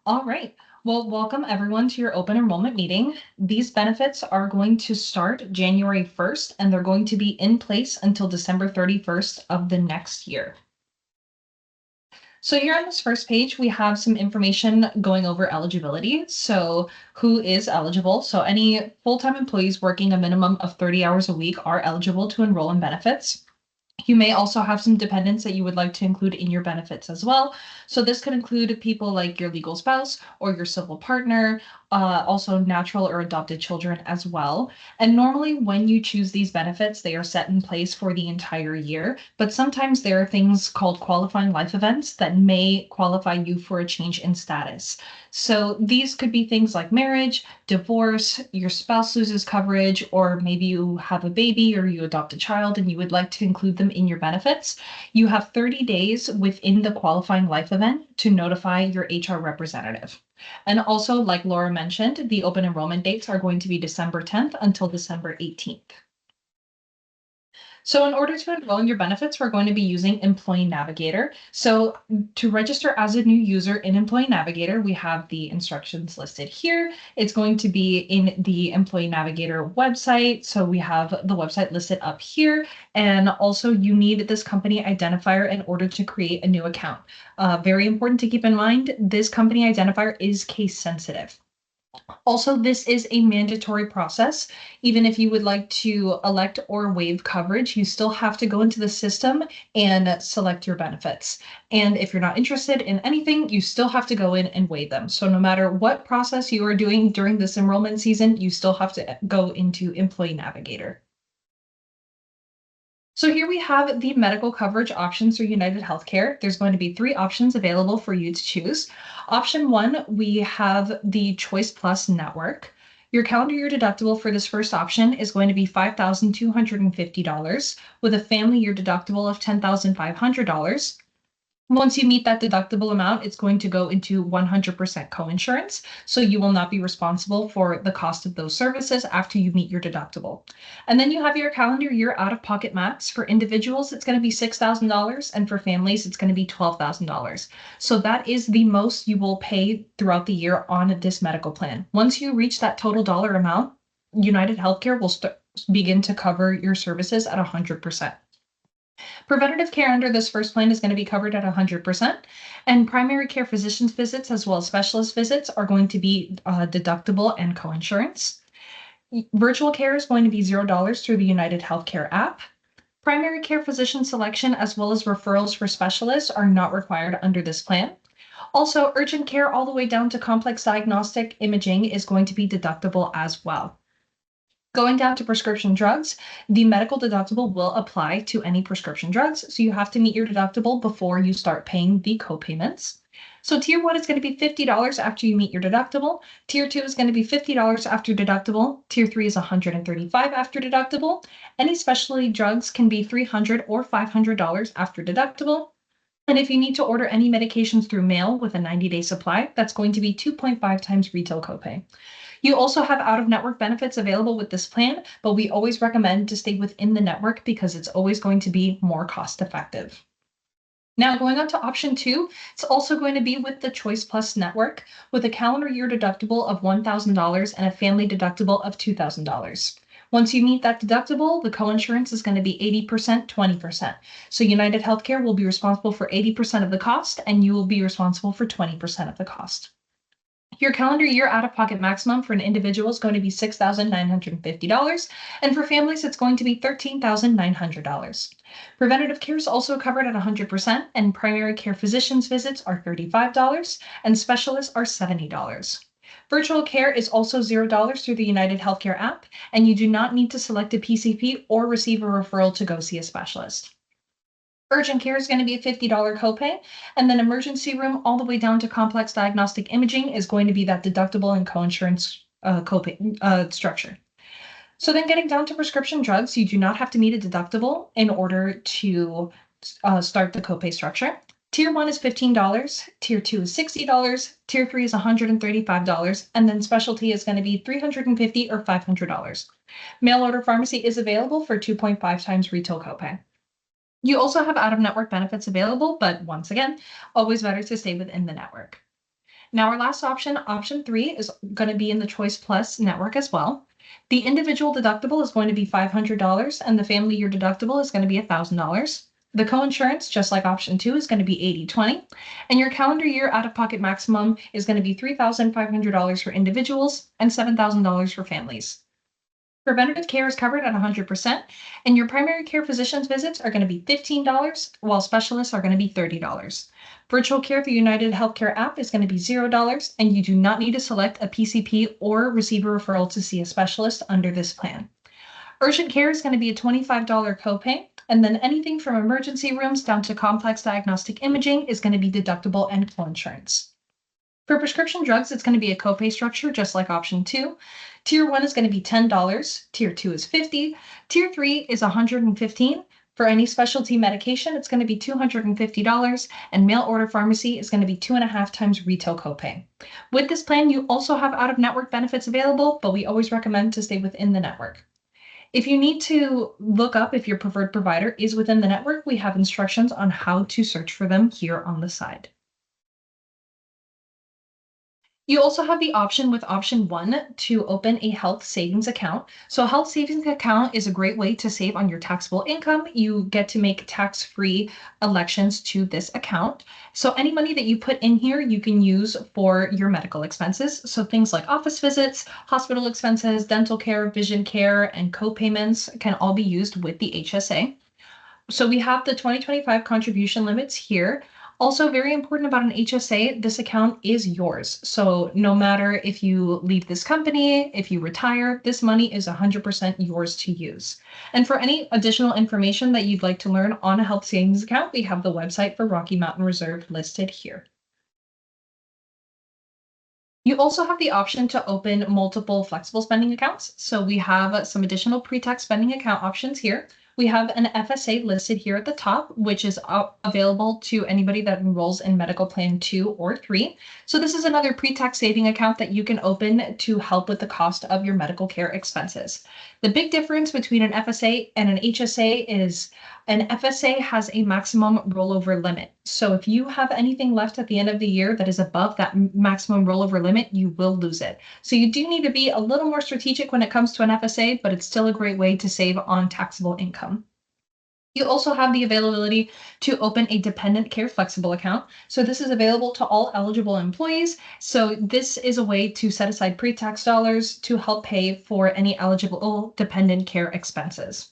All right. Well, welcome everyone to your open enrollment meeting. These benefits are going to start January 1st, and they're going to be in place until December 31st of the next year. So here on this first page, we have some information going over eligibility. So who is eligible? So any full-time employees working a minimum of 30 hours a week are eligible to enroll in benefits. You may also have some dependents that you would like to include in your benefits as well. So this could include people like your legal spouse or your civil partner, also natural or adopted children as well. And normally when you choose these benefits, they are set in place for the entire year, but sometimes there are things called qualifying life events that may qualify you for a change in status. So these could be things like marriage, divorce, your spouse loses coverage, or maybe you have a baby or you adopt a child and you would like to include them in your benefits. You have 30 days within the qualifying life event to notify your HR representative. And also, like Laura mentioned, the open enrollment dates are going to be December 10th until December 18th. So in order to enroll in your benefits, we're going to be using Employee Navigator. So to register as a new user in Employee Navigator, we have the instructions listed here. It's going to be in the Employee Navigator website. So we have the website listed up here. And also you need this company identifier in order to create a new account. Very important to keep in mind, this company identifier is case sensitive. Also, this is a mandatory process. Even if you would like to elect or waive coverage, you still have to go into the system and select your benefits. And if you're not interested in anything, you still have to go in and waive them. So no matter what process you are doing during this enrollment season, you still have to go into Employee Navigator. So here we have the medical coverage options for United Healthcare. There's going to be 3 options available for you to choose. Option 1, we have the Choice Plus network. Your calendar year deductible for this first option is going to be $5,250 with a family year deductible of $10,500. Once you meet that deductible amount, it's going to go into 100% coinsurance. So you will not be responsible for the cost of those services after you meet your deductible. And then you have your calendar year out-of-pocket max. For individuals, it's going to be $6,000, and for families, it's going to be $12,000. So that is the most you will pay throughout the year on this medical plan. Once you reach that total dollar amount, United Healthcare will begin to cover your services at 100%. Preventative care under this first plan is going to be covered at 100%, and primary care physician's visits as well as specialist visits are going to be deductible and coinsurance. Virtual care is going to be $0 through the United Healthcare app. Primary care physician selection as well as referrals for specialists are not required under this plan. Also, urgent care all the way down to complex diagnostic imaging is going to be deductible as well. Going down to prescription drugs, the medical deductible will apply to any prescription drugs. So you have to meet your deductible before you start paying the copayments. So tier 1 is going to be $50 after you meet your deductible. Tier 2 is going to be $50 after deductible. Tier 3 is $135 after deductible. Any specialty drugs can be $300 or $500 after deductible. And if you need to order any medications through mail with a 90-day supply, that's going to be 2.5 times retail copay. You also have out-of-network benefits available with this plan, but we always recommend to stay within the network because it's always going to be more cost-effective. Now, going on to option 2, it's also going to be with the Choice Plus network with a calendar year deductible of $1,000 and a family deductible of $2,000. Once you meet that deductible, the coinsurance is going to be 80%, 20%. So United Healthcare will be responsible for 80% of the cost, and you will be responsible for 20% of the cost. Your calendar year out-of-pocket maximum for an individual is going to be $6,950, and for families, it's going to be $13,900. Preventative care is also covered at 100%, and primary care physicians visits are $35, and specialists are $70. Virtual care is also $0 through the United Healthcare app, and you do not need to select a PCP or receive a referral to go see a specialist. Urgent care is going to be a $50 copay, and then emergency room all the way down to complex diagnostic imaging is going to be that deductible and coinsurance copay structure. So then getting down to prescription drugs, you do not have to meet a deductible in order to start the copay structure. Tier 1 is $15, Tier 2 is $60, Tier 3 is $135, and then specialty is going to be $350 or $500. Mail order pharmacy is available for 2.5 times retail copay. You also have out-of-network benefits available, but once again, always better to stay within the network. Now, our last option, option three, is going to be in the Choice Plus network as well. The individual deductible is going to be $500, and the family year deductible is going to be $1,000. The coinsurance, just like option two, is going to be 80/20, and your calendar year out-of-pocket maximum is going to be $3,500 for individuals and $7,000 for families. Preventative care is covered at 100%, and your primary care physician's visits are going to be $15, while specialists are going to be $30. Virtual care through United Healthcare app is going to be $0, and you do not need to select a PCP or receive a referral to see a specialist under this plan. Urgent care is going to be a $25 copay, and then anything from emergency rooms down to complex diagnostic imaging is going to be deductible and coinsurance. For prescription drugs, it's going to be a copay structure just like option two. Tier 1 is going to be $10, Tier 2 is $50, Tier 3 is $115. For any specialty medication, it's going to be $250, and mail order pharmacy is going to be 2.5 times retail copay. With this plan, you also have out-of-network benefits available, but we always recommend to stay within the network. If you need to look up if your preferred provider is within the network, we have instructions on how to search for them here on the side. You also have the option with option one to open a health savings account. So a health savings account is a great way to save on your taxable income. You get to make tax-free elections to this account. So any money that you put in here, you can use for your medical expenses. So things like office visits, hospital expenses, dental care, vision care, and co-payments can all be used with the HSA. So we have the 2025 contribution limits here. Also, very important about an HSA, this account is yours. So no matter if you leave this company, if you retire, this money is 100% yours to use. And for any additional information that you'd like to learn on a health savings account, we have the website for Rocky Mountain Reserve listed here. You also have the option to open multiple flexible spending accounts. So we have some additional pre-tax spending account options here. We have an FSA listed here at the top, which is available to anybody that enrolls in medical plan 2 or 3. So this is another pre-tax saving account that you can open to help with the cost of your medical care expenses. The big difference between an FSA and an HSA is an FSA has a maximum rollover limit. So if you have anything left at the end of the year that is above that maximum rollover limit, you will lose it. So you do need to be a little more strategic when it comes to an FSA, but it's still a great way to save on taxable income. You also have the availability to open a dependent care flexible account. So this is available to all eligible employees. So this is a way to set aside pre-tax dollars to help pay for any eligible dependent care expenses.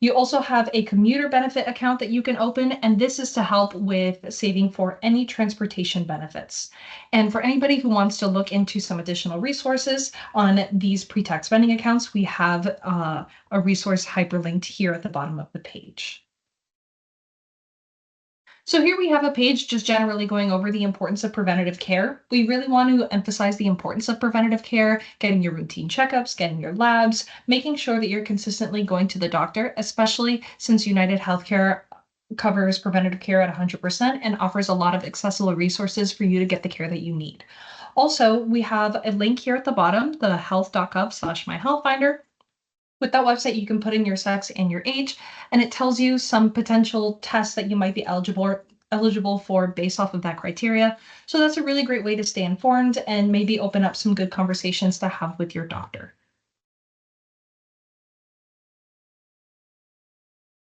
You also have a commuter benefit account that you can open, and this is to help with saving for any transportation benefits. And for anybody who wants to look into some additional resources on these pre-tax spending accounts, we have a resource hyperlinked here at the bottom of the page. So here we have a page just generally going over the importance of preventative care. We really want to emphasize the importance of preventative care, getting your routine checkups, getting your labs, making sure that you're consistently going to the doctor, especially since United Healthcare covers preventative care at 100% and offers a lot of accessible resources for you to get the care that you need. Also, we have a link here at the bottom, the health.gov/myhealthfinder. With that website, you can put in your sex and your age, and it tells you some potential tests that you might be eligible for based off of that criteria. So that's a really great way to stay informed and maybe open up some good conversations to have with your doctor.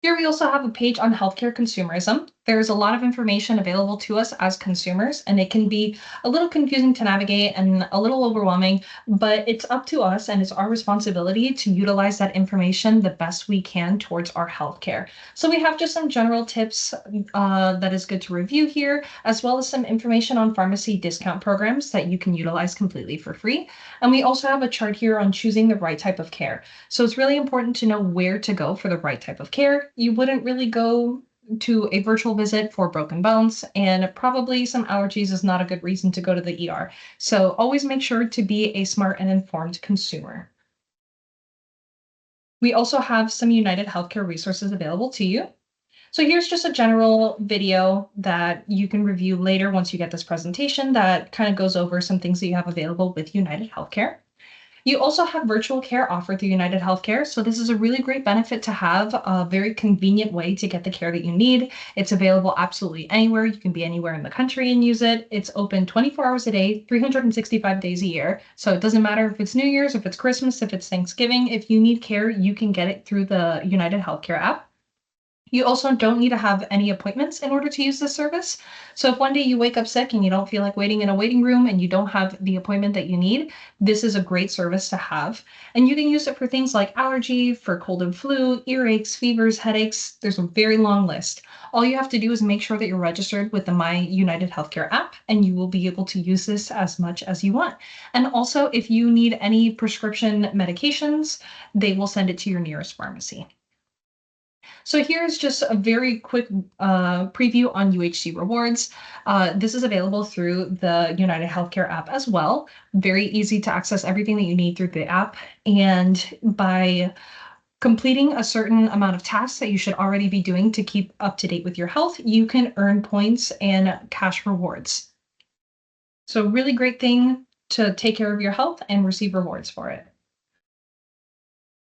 Here we also have a page on healthcare consumerism. There's a lot of information available to us as consumers, and it can be a little confusing to navigate and a little overwhelming, but it's up to us and it's our responsibility to utilize that information the best we can towards our healthcare. So we have just some general tips that is good to review here, as well as some information on pharmacy discount programs that you can utilize completely for free. And we also have a chart here on choosing the right type of care. So it's really important to know where to go for the right type of care. You wouldn't really go to a virtual visit for broken bones, and probably some allergies is not a good reason to go to the ER. So always make sure to be a smart and informed consumer. We also have some United Healthcare resources available to you. So here's just a general video that you can review later once you get this presentation that kind of goes over some things that you have available with United Healthcare. You also have virtual care offered through United Healthcare. So this is a really great benefit to have, a very convenient way to get the care that you need. It's available absolutely anywhere. You can be anywhere in the country and use it. It's open 24 hours a day, 365 days a year. So it doesn't matter if it's New Year's, if it's Christmas, if it's Thanksgiving. If you need care, you can get it through the United Healthcare app. You also don't need to have any appointments in order to use this service. So if one day you wake up sick and you don't feel like waiting in a waiting room and you don't have the appointment that you need, this is a great service to have. And you can use it for things like allergy, for cold and flu, earaches, fevers, headaches. There's a very long list. All you have to do is make sure that you're registered with the My United Healthcare app, and you will be able to use this as much as you want. And also, if you need any prescription medications, they will send it to your nearest pharmacy. So here's just a very quick preview on UHC rewards. This is available through the United Healthcare app as well. Very easy to access everything that you need through the app. And by completing a certain amount of tasks that you should already be doing to keep up to date with your health, you can earn points and cash rewards. So really great thing to take care of your health and receive rewards for it.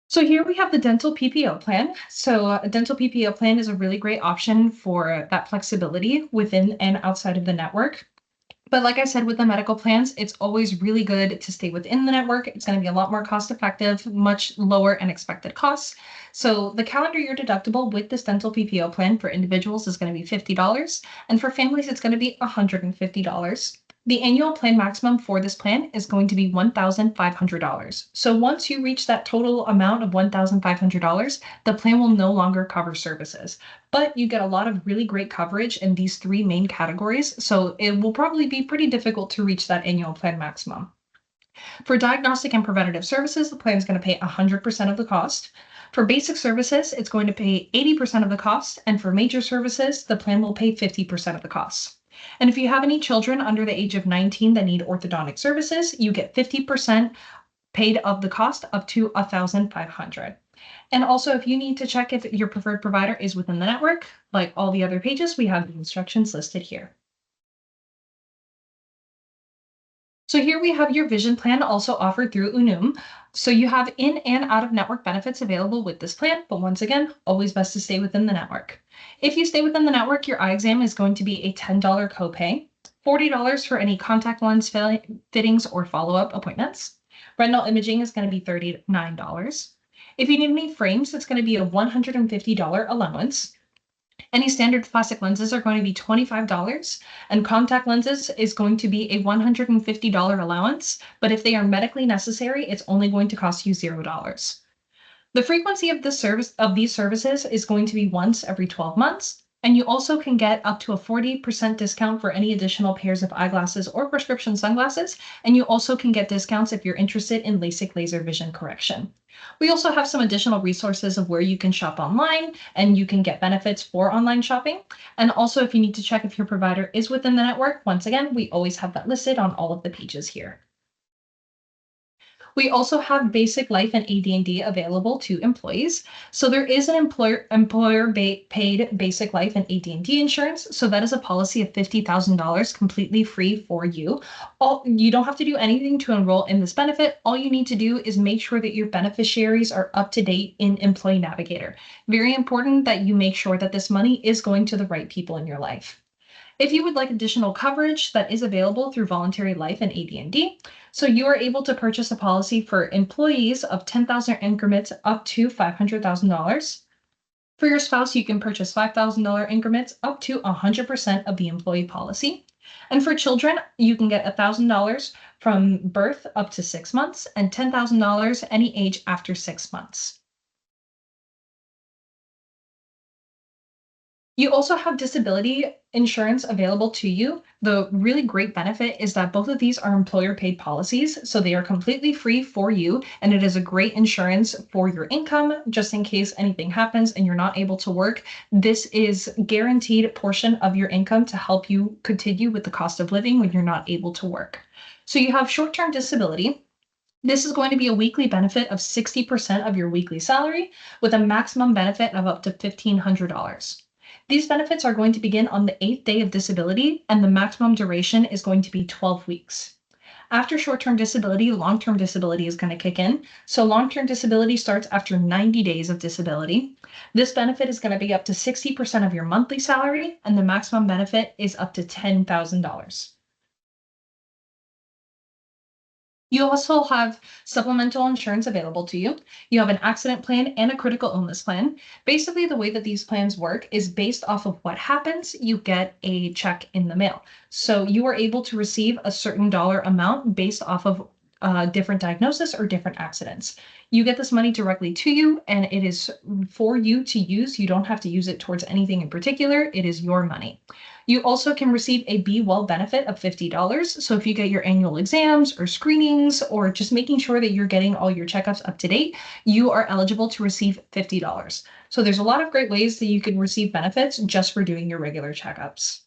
So here we have the dental PPO plan. So a dental PPO plan is a really great option for that flexibility within and outside of the network. But like I said, with the medical plans, it's always really good to stay within the network. It's going to be a lot more cost effective, much lower and expected costs. So the calendar year deductible with this dental PPO plan for individuals is going to be $50. And for families, it's going to be $150. The annual plan maximum for this plan is going to be $1,500. So once you reach that total amount of $1,500, the plan will no longer cover services. But you get a lot of really great coverage in these three main categories, so it will probably be pretty difficult to reach that annual plan maximum. For diagnostic and preventative services, the plan is going to pay 100% of the cost. For basic services, it's going to pay 80% of the cost, and for major services, the plan will pay 50% of the cost. And if you have any children under the age of 19 that need orthodontic services, you get 50% paid of the cost up to $1,500. And also, if you need to check if your preferred provider is within the network, like all the other pages, we have the instructions listed here. So here we have your vision plan also offered through Unum. So you have in and out of network benefits available with this plan, but once again, always best to stay within the network. If you stay within the network, your eye exam is going to be a $10 copay, $40 for any contact lens fittings or follow-up appointments. Retinal imaging is going to be $39. If you need any frames, it's going to be a $150 allowance. Any standard plastic lenses are going to be $25, and contact lenses is going to be a $150 allowance, but if they are medically necessary, it's only going to cost you $0. The frequency of these services is going to be once every 12 months, and you also can get up to a 40% discount for any additional pairs of eyeglasses or prescription sunglasses, and you also can get discounts if you're interested in LASIK laser vision correction. We also have some additional resources of where you can shop online and you can get benefits for online shopping. And also, if you need to check if your provider is within the network, once again, we always have that listed on all of the pages here. We also have basic life and AD&D available to employees. So there is an employer paid basic life and AD&D insurance. So that is a policy of $50,000 completely free for you. You don't have to do anything to enroll in this benefit. All you need to do is make sure that your beneficiaries are up to date in Employee Navigator. Very important that you make sure that this money is going to the right people in your life. If you would like additional coverage, that is available through voluntary life and AD&D. So you are able to purchase a policy for employees of 10,000 increments up to $500,000. For your spouse, you can purchase $5,000 increments up to 100% of the employee policy. And for children, you can get $1,000 from birth up to 6 months and $10,000 any age after 6 months. You also have disability insurance available to you. The really great benefit is that both of these are employer paid policies, so they are completely free for you, and it is a great insurance for your income, just in case anything happens and you're not able to work. This is guaranteed portion of your income to help you continue with the cost of living when you're not able to work. So you have short-term disability. This is going to be a weekly benefit of 60% of your weekly salary with a maximum benefit of up to $1,500. These benefits are going to begin on the 8th day of disability, and the maximum duration is going to be 12 weeks. After short-term disability, long-term disability is going to kick in. So long-term disability starts after 90 days of disability. This benefit is going to be up to 60% of your monthly salary, and the maximum benefit is up to $10,000. You also have supplemental insurance available to you. You have an accident plan and a critical illness plan. Basically, the way that these plans work is based off of what happens, you get a check in the mail. So you are able to receive a certain dollar amount based off of different diagnosis or different accidents. You get this money directly to you, and it is for you to use. You don't have to use it towards anything in particular. It is your money. You also can receive a Be Well benefit of $50. So if you get your annual exams or screenings or just making sure that you're getting all your checkups up to date, you are eligible to receive $50. So there's a lot of great ways that you can receive benefits just for doing your regular checkups.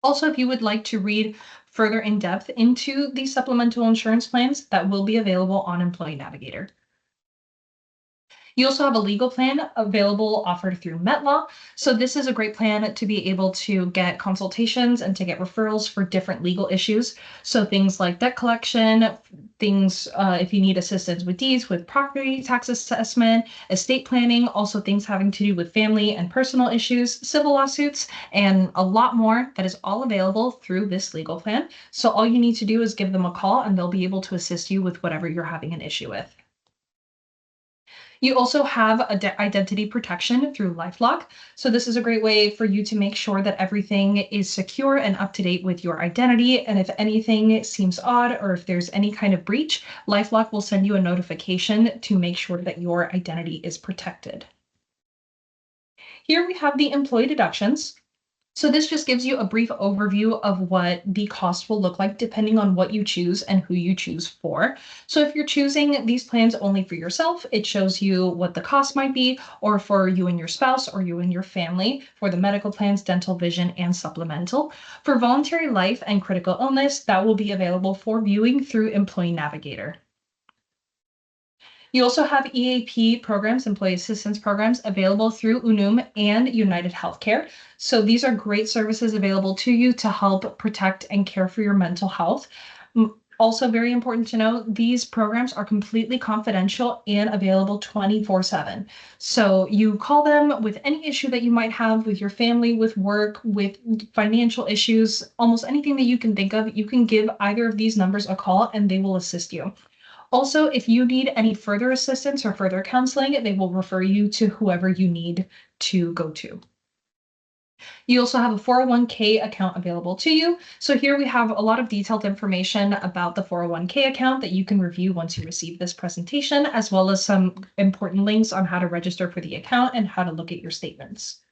Also, if you would like to read further in depth into these supplemental insurance plans, that will be available on Employee Navigator. You also have a legal plan available offered through MetLaw. So this is a great plan to be able to get consultations and to get referrals for different legal issues. So things like debt collection, things if you need assistance with deeds, with property tax assessment, estate planning, also things having to do with family and personal issues, civil lawsuits, and a lot more that is all available through this legal plan. So all you need to do is give them a call and they'll be able to assist you with whatever you're having an issue with. You also have identity protection through LifeLock. So this is a great way for you to make sure that everything is secure and up to date with your identity. And if anything seems odd or if there's any kind of breach, LifeLock will send you a notification to make sure that your identity is protected. Here we have the employee deductions. So this just gives you a brief overview of what the cost will look like depending on what you choose and who you choose for. So if you're choosing these plans only for yourself, it shows you what the cost might be, or for you and your spouse or you and your family for the medical plans, dental, vision, and supplemental. For voluntary life and critical illness, that will be available for viewing through Employee Navigator. You also have EAP programs, employee assistance programs, available through Unum and United Healthcare. So these are great services available to you to help protect and care for your mental health. Also very important to know, these programs are completely confidential and available 24/7. So you call them with any issue that you might have with your family, with work, with financial issues, almost anything that you can think of, you can give either of these numbers a call and they will assist you. Also, if you need any further assistance or further counseling, they will refer you to whoever you need to go to. You also have a 401k account available to you. So here we have a lot of detailed information about the 401k account that you can review once you receive this presentation, as well as some important links on how to register for the account and how to look at your statements.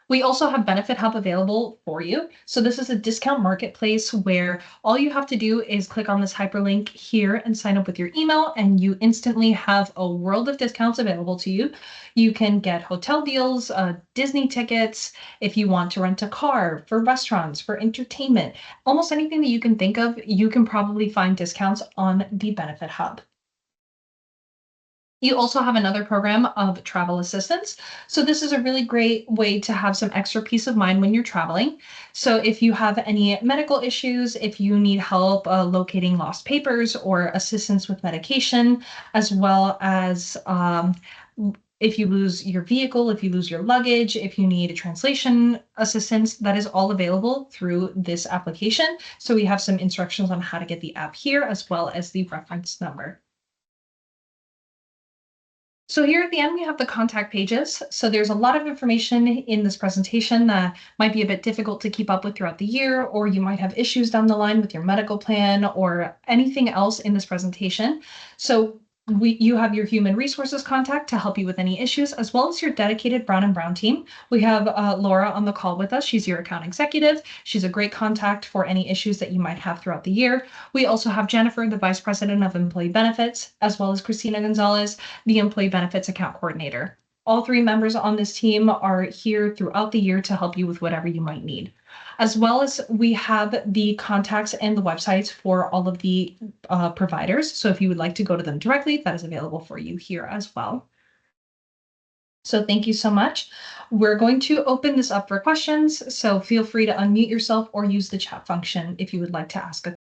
We also have Benefit Hub available for you. So this is a discount marketplace where all you have to do is click on this hyperlink here and sign up with your email, and you instantly have a world of discounts available to you. You can get hotel deals, Disney tickets, if you want to rent a car, for restaurants, for entertainment, almost anything that you can think of, you can probably find discounts on the Benefit Hub. You also have another program of travel assistance. So this is a really great way to have some extra peace of mind when you're traveling. So if you have any medical issues, if you need help locating lost papers or assistance with medication, as well as if you lose your vehicle, if you lose your luggage, if you need a translation assistance, that is all available through this application. So we have some instructions on how to get the app here, as well as the reference number. So here at the end, we have the contact pages. So there's a lot of information in this presentation that might be a bit difficult to keep up with throughout the year, or you might have issues down the line with your medical plan or anything else in this presentation. So you have your human resources contact to help you with any issues, as well as your dedicated Brown and Brown team. We have Laura on the call with us. She's your account executive. She's a great contact for any issues that you might have throughout the year. We also have Jennifer, the Vice President of Employee Benefits, as well as Christina Gonzalez, the Employee Benefits Account Coordinator. All three members on this team are here throughout the year to help you with whatever you might need. As well as we have the contacts and the websites for all of the providers. So if you would like to go to them directly, that is available for you here as well. So thank you so much. We're going to open this up for questions, so feel free to unmute yourself or use the chat function if you would like to ask a